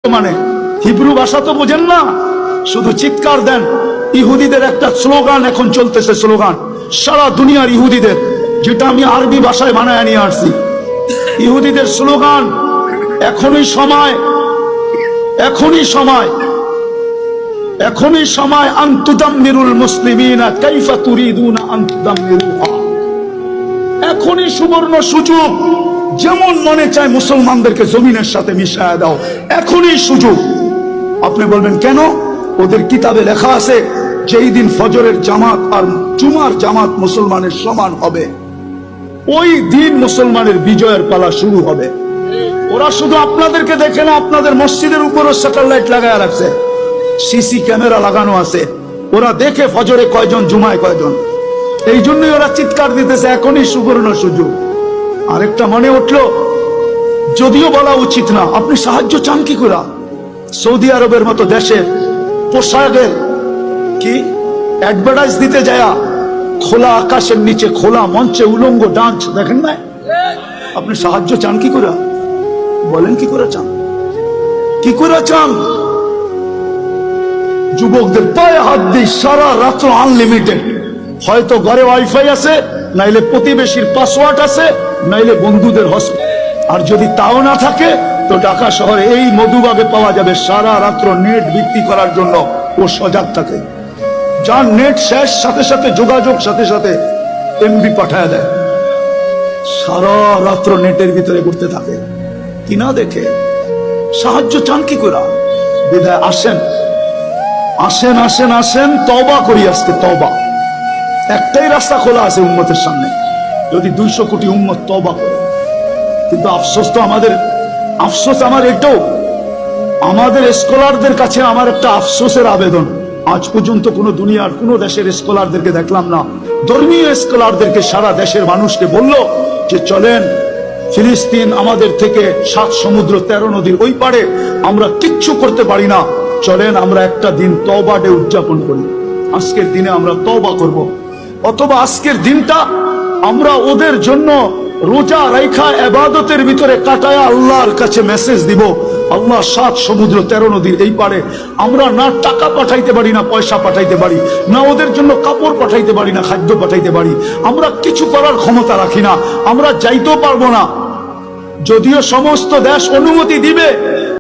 মানে হিব্রু ভাষা তো বোঝেন না, শুধু চিৎকার দেন। ইহুদিদের একটা স্লোগান এখন চলতেছে, স্লোগান সারা দুনিয়ার ইহুদিদের, যেটা আমি আরবি ভাষায় বানায় নিয়ে আসছি। ইহুদিদের স্লোগান, এখনই সময়, এখনই সময়, এখনই সময় আনতুদাম্মিরুল মুসলিমিনা কাইফা তুরিদুনা আনতুদাম্মিরুহা। এখনই সুবর্ণ সুযোগ, যেমন মনে চায় মুসলমানদেরকে জমিনের সাথে মিশায় দাও, এখনই সুযোগ। আপনি বলবেন কেন? ওদের কিতাবে লেখা আছে যেই দিন ফজরের জামাত আর জুমার জামাত মুসলমানের সমান হবে, ওই দিন মুসলমানের বিজয়ের পালা শুরু হবে। ওরা শুধু আপনাদেরকে দেখে না, আপনাদের মসজিদের উপরও স্যাটেলাইট লাগায় রাখছে, সিসি ক্যামেরা লাগানো আছে। ওরা দেখে ফজরে কয়জন, জুমায় কয়জন। এই জন্যই ওরা চিৎকার দিতেছে এখনই সুবর্ণ সুযোগ। আরেকটা মনে উঠলো, যদিও বলা উচিত না, আপনি সাহায্য চান কি করে? সৌদি আরবের মতো দেশে পোশাকের কি অ্যাডভার্টাইজ দিতে যায়, খোলা আকাশের নিচে খোলা মঞ্চে উলঙ্গ ডান্স দেখেন না? আপনি সাহায্য চান কি করে? বলেন কি করে চান? কি করে চান? যুবকদের পায়ে হাত দিই, সারা রাত্র আনলিমিটেড। হয়তো ঘরে ওয়াইফাই আছে, নাইলে প্রতিবেশীর পাসওয়ার্ড আছে, নাইলে বন্ধুদের হসপিটাল। আর যদি তাও না থাকে তো ঢাকা শহরে এই মধুবাগে পাওয়া যাবে সারা রাত্র নেট বিক্রি করার জন্য। ও সজাগ থাকে, যার নেট শেষ সাথে সাথে যোগাযোগ সাথে সাথে এমবি পাঠায় দেয়, সারা রাত্র নেটের ভিতরে ঘুরতে থাকে। কিনা দেখে সাহায্য চান কি করে? বিদায় আসেন, আসেন, আসেন, আসেন, তওবা করি আজকে, তওবা। একটাই রাস্তা খোলা আছে উম্মতের সামনে, যদি 200 কোটি উম্মত তওবা করে। কিন্তু আফসোস তো আমাদের, আফসোস আমার এটাও, আমাদের স্কলারদের কাছে আমার একটা আফসোসের আবেদন, আজ পর্যন্ত কোনো দুনিয়ার কোনো দেশের স্কলারদেরকে দেখলাম না, ধর্মীয় স্কলারদেরকে সারা দেশের মানুষকে বলল যে চলেন ফিলিস্তিন আমাদের থেকে 7 সমুদ্র 13 নদীর ওই পারে, আমরা কিচ্ছু করতে পারি না, চলেন আমরা একটা দিন তওবা ডে উদযাপন করি। আজকের দিনে আমরা তওবা করব, অথবা আজকের দিনটা আমরা ওদের জন্য রোজা রাইখা ইবাদতের ভিতরে কাটায়া আল্লাহর কাছে মেসেজ দিব, আল্লাহ 7 সমুদ্র 13 নদীর এই পারে আমরা না টাকা পাঠাইতে পারি, না পয়সা পাঠাইতে পারি, না ওদের জন্য কাপড় পাঠাইতে পারি, না খাদ্য পাঠাইতে পারি, আমরা কিছু করার ক্ষমতা রাখি না, আমরা যাইতেও পারবো না। যদিও সমস্ত দেশ অনুমতি দিবে,